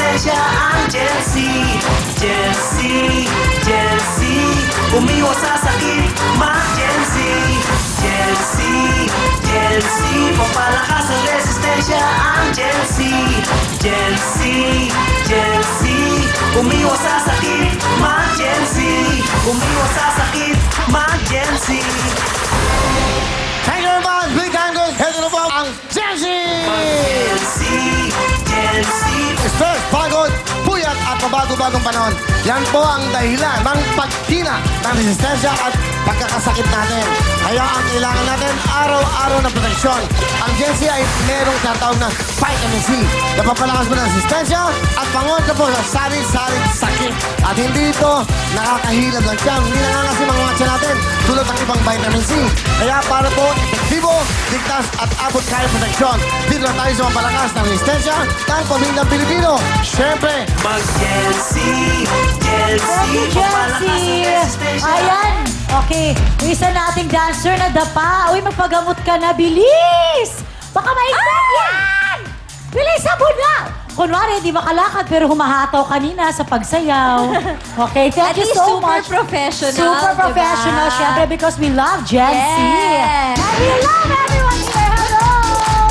resistensya ang Gen Z. Gen Z, Gen Z, umiwas sa sakit, mag-Gen Z. Gen Z, Gen Z, papalakas ang resistensya ang Gen Z. Gen Z, Gen Z, umiwas sa sakit, mag-Gen Z. Umiwas sa sakit, mag-Gen Z. Thank you very much, big handles, head of the ball, ang Gen Z! Gen Z, Gen Z, Stress, pagod, puyat at pabago-bagong panahon. Yan po ang dahilan ng pagkina ng resistensya at pagkakasakit natin. Kaya ang kailangan natin, araw-araw na proteksyon. Ang Gen Z ay merong tatawag na vitamin C. Napapalakas mo ng resistensya at pangon ka po sa sarit-sarit sakit. At hindi ito nakakahilab ng tiyan. Hindi nangangasim ang mga tiyan natin tulad ng ibang vitamin C. Kaya para po epektibo, ligtas at abot kaya proteksyon. Dito na tayo sa mapalakas ng resistensya ng pamilyang Pilipino. Siyempre, mag-Gen Z, Gen Z, Okay, papalakas ang Jessie. resistensya. Ayan. Okay. Yung isa nating dancer na dapa. Uy, magpagamot ka na. Bilis! Baka maignan yan! Bilis, sabon na! Kunwari, di makalakad pero humahataw kanina sa pagsayaw. Okay, thank you so much. Super professional, Super professional, diba? syempre, because we love Gen Z. Yes. And we love everyone here. Hello!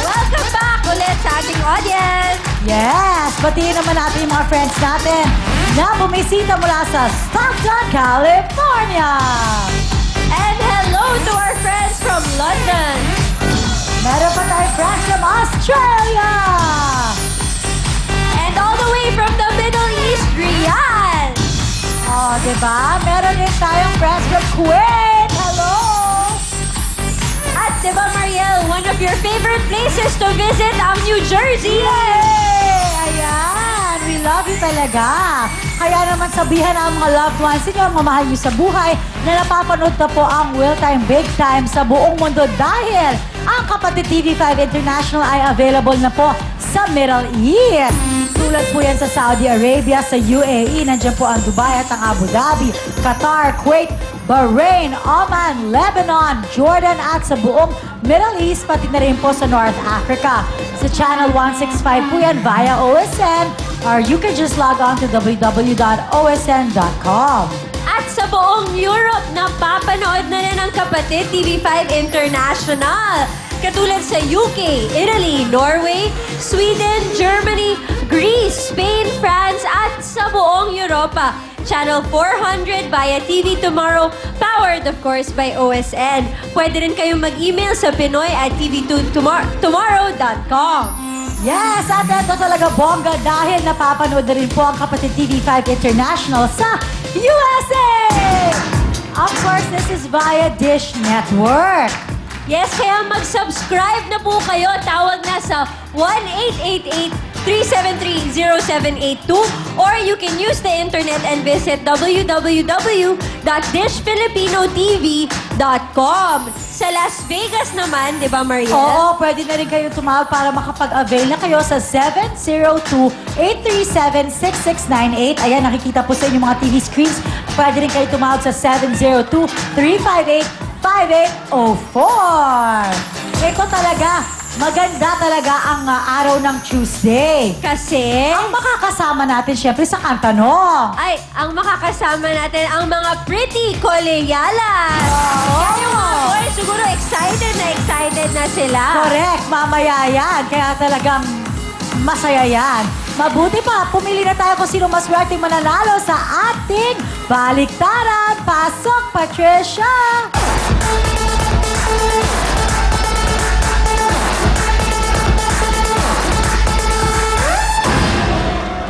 Welcome back ulit sa ating audience. Yes! Batiin naman natin yung mga friends natin na bumisita mula sa Stockton, California! And hello to our friends from London. Meron pa tayong friends from Australia! And all the way from the Middle East, Riyadh. Oh, diba? Meron din tayong friends from Kuwait! Hello! At diba, Mariel, one of your favorite places to visit ang New Jersey. Yay! Ayan! We love you talaga! Kaya naman sabihan ang mga loved ones ninyo, ang mamahal nyo sa buhay, na napapanood na po ang Will Time Big Time sa buong mundo dahil ang Kapatid TV5 International ay available na po sa Middle East. Tulad po yan sa Saudi Arabia, sa UAE, nandiyan po ang Dubai at ang Abu Dhabi, Qatar, Kuwait, Bahrain, Oman, Lebanon, Jordan at sa buong Middle East, pati na rin po sa North Africa. Sa Channel 165 po yan via OSN or you can just log on to www.osn.com. At sa buong Europe, napapanood na rin ang Kapatid TV5 International. Katulad sa UK, Italy, Norway, Sweden, Germany, Greece, Spain, France, at sa buong Europa. Channel 400 via TV Tomorrow, powered of course by OSN. Pwede rin kayong mag-email sa pinoy@tv2tomorrow.com. Yes, at ito talaga bongga dahil napapanood na rin po ang Kapatid TV5 International sa USA! Of course, this is via Dish Network. Yes, kaya mag-subscribe na po kayo. Tawag na sa 1-888-373-0782 or you can use the internet and visit www.dishfilipinotv.com. Sa Las Vegas naman, di ba, Mariel? Oo, pwede na rin kayo tumawag para makapag-avail na kayo sa 702-837-6698. Ayan, nakikita po sa inyong mga TV screens. Pwede rin kayo tumawag sa 702-358-5804. Ito talaga, maganda talaga ang araw ng Tuesday. Kasi... Ang makakasama natin, syempre, sa Kantanong. Ay, ang makakasama natin ang mga pretty kolegyalas. Kaya yung mga boys, siguro excited na sila. Correct, mamaya yan. Kaya talagang masaya yan. Mabuti pa, pumili na tayo kung sino mas swerte mananalo sa ating baliktaran. Pasok, Patricia!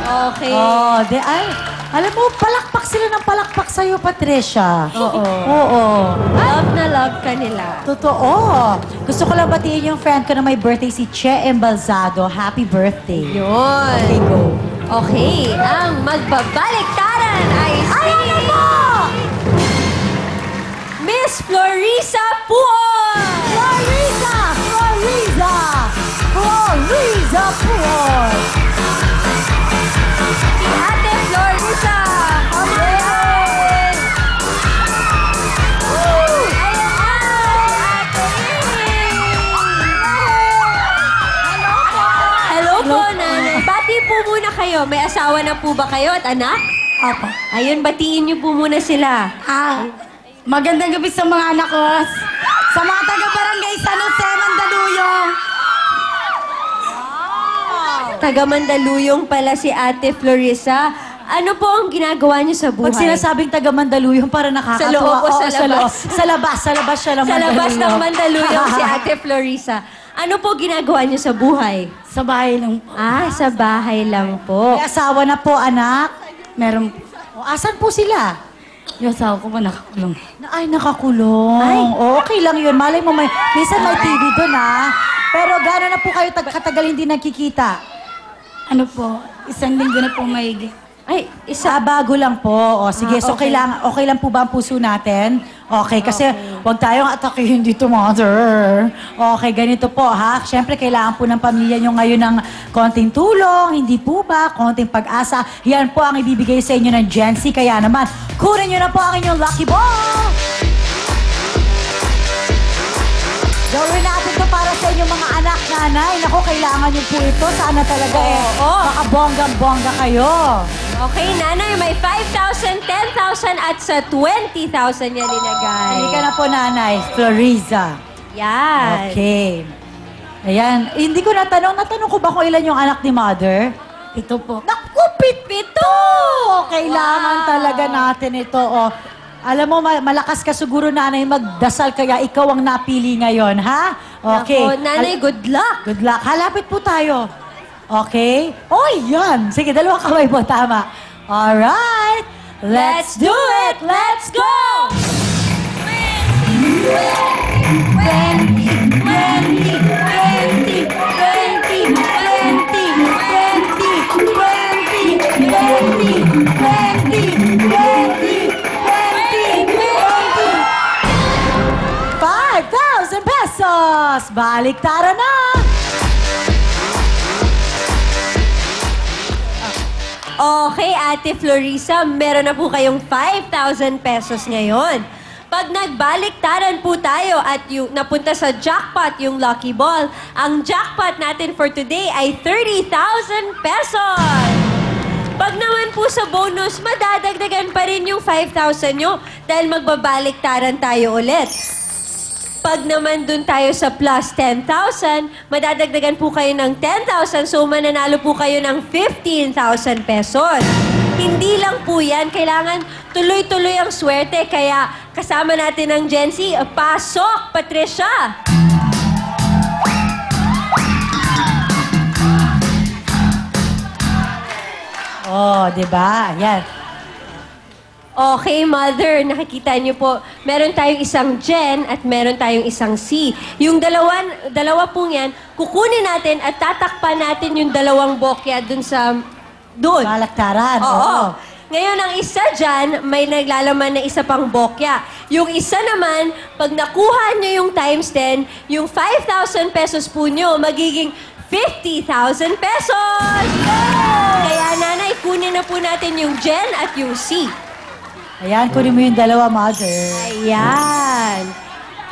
Okay. Oh, alam mo, palakpak sila ng palakpak sa'yo, Patricia. Oo. Oo. Love na love ka nila. Totoo. Gusto ko lang batiin yung friend ko na may birthday, si Che Embalzado. Happy birthday. Yun. Okay, go. Okay, ang magbabaliktaran ay si... Ano mo? Miss Florisa Puon! Floriza! Floriza! Floriza Puon! Si Ate Florisa! Amen! Ayan na! Ate Amy! Hello po, nanay. Bati po po muna kayo. May asawa na po ba kayo at anak? Opo. Ayun, batiin niyo po muna sila. Magandang gabi sa mga anak ko. Sa mga taga-barangay San Jose, Mandaluyong. Taga Mandaluyong pala si Ate Florissa. Ano po ang ginagawa niyo sa buhay? Pag sinasabing taga Mandaluyong, para nakakatawa. Sa loob o Oo, sa labas? Sa labas. Sa labas siya ng Sa Mandaluyong. labas ng Mandaluyong si Ate Florissa. Ano po ginagawa niyo sa buhay? Sa bahay lang po. Sa bahay lang po. May asawa na po, anak. Meron O, asan po sila? yung asawa ko po nakakulong. Ay, nakakulong. Ay. Okay lang yun. Malay mo, minsan may TV doon, ha? Pero gano'n na po kayo katagal hindi nagkikita? Ano po, 1 linggo na po maigi. Ay, Bago lang po. O, sige. So, okay. okay lang po ba ang puso natin? Okay, kasi huwag tayong atakihin dito, mother. Okay, ganito po, ha? Siyempre, kailangan po ng pamilya nyo ngayon ng konting tulong, hindi po ba? Konting pag-asa. Yan po ang ibibigay sa inyo ng Gen Z. Kaya naman, kunin nyo na po ang inyong lucky ball! Gawin natin to para sa inyong mga anak, nanay. Naku, kailangan nyo po ito. Sana talaga makabonggang-bongga kayo. Okay, nanay, may 5,000, 10,000 at sa 20,000 yan linagay. Halika na po, nanay. Floriza. Yan. Okay. Ayan. Hindi ko natanong ko ba kung ilan yung anak ni mother? Ito po. Naku, pito! Kailangan talaga natin ito. O, alam mo, malakas ka siguro, nanay, magdasal, kaya ikaw ang napili ngayon, ha? Okay. Nako, nanay, good luck. Good luck. Halapit po tayo. Okay? Oh, yan. Sige, dalawang kamay po. Tama. Alright. Let's do it. Let's go! 5,000 pesos! Baliktaran na! Okay, Ate Florissa, meron na po kayong 5,000 pesos ngayon. Pag nagbaliktaran po tayo at napunta sa jackpot yung lucky ball, ang jackpot natin for today ay 30,000 pesos! Pag naman po sa bonus, madadagdagan pa rin yung 5,000 nyo dahil magbabaliktaran tayo ulit. Pag naman dun tayo sa plus 10,000, madadagdagan po kayo ng 10,000, so mananalo po kayo ng 15,000 pesos. Hindi lang po yan, kailangan tuloy-tuloy ang swerte, kaya kasama natin ang Gen Z. Pasok, Patricia! Oh, di ba? Yan. Okay, Mother, nakikita niyo po, meron tayong isang Gen at meron tayong isang C. Yung dalawa pong yan, kukunin natin at tatakpan natin yung dalawang bokya dun sa... Dun. Balaktaran. Oo. Ngayon, ang isa dyan, may naglalaman na isa pang bokya. Yung isa naman, pag nakuha nyo yung times 10, yung 5,000 pesos po nyo, magiging 50,000 pesos! Kaya, nanay, kunin na po natin yung Gen at yung C. Ayan, kunin mo yung dalawa, mother. Ayan.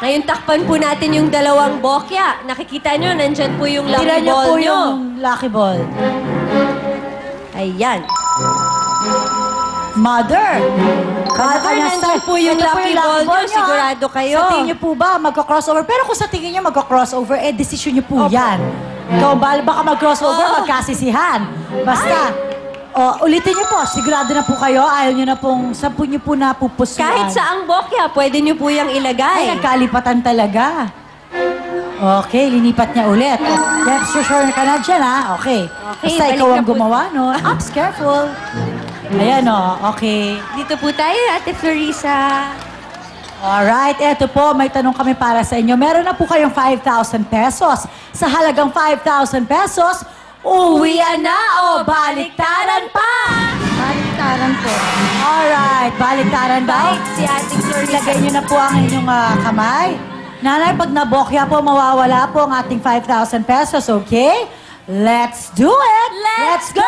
Ngayon, takpan po natin yung dalawang bokya. Nakikita nyo, nandyan po yung lucky Tira niyo ball po nyo. yung lucky ball. Ayan. Mother! Mother, nandyan po yung lucky ball nyo. Sigurado kayo. Sa tingin niyo po ba magka-crossover? Pero kung sa tingin niyo magka-crossover, desisyon niyo po yan. Ikaw ba, baka mag-crossover, magkasisihan. Basta, ulitin niyo po. Sigurado na po kayo. Ayaw niyo na pong, saan po niyo po napupusuan? Kahit sa ang bokya, pwede nyo po yung ilagay. Ay, nagkalipatan talaga. Okay, linipat niya ulit. Yan, sure ka na dyan, ha? Okay. Okay, Basta balik ikaw na ang po. gumawa, no? Ups, careful. Ayan, okay. Dito po tayo, Ate Florissa. Alright, eto po, may tanong kami para sa inyo. Meron na po kayong 5,000 pesos. Sa halagang 5,000 pesos, uwian na o baliktaran pa? Baliktaran po. Alright, baliktaran daw. Si Ate Florissa. Ilagay niyo na po ang inyong kamay. Nanay, pag nabokya po, mawawala po ang ating 5,000 pesos, okay? Let's do it! Let's go!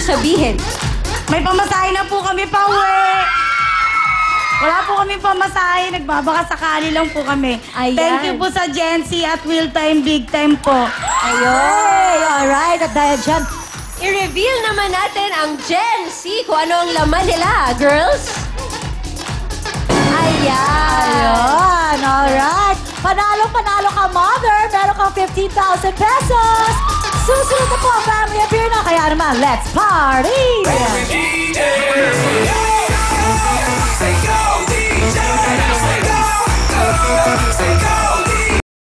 sabihin? May pamasahe na po kami pa uwi. Wala po kami pamasahe. Nagbabaka sakali lang po kami. Ayan. Thank you po sa Gen Z at Will Time Big Time po. Ayun! Alright, at dahil dyan, I-reveal naman natin ang Gen Z kung ano ang laman nila, girls. Ayan. ayun, alright. Panalo ka, mother. Meron kang 15,000 pesos. Susunod na po, family appear na. Kaya naman, let's party! Yeah.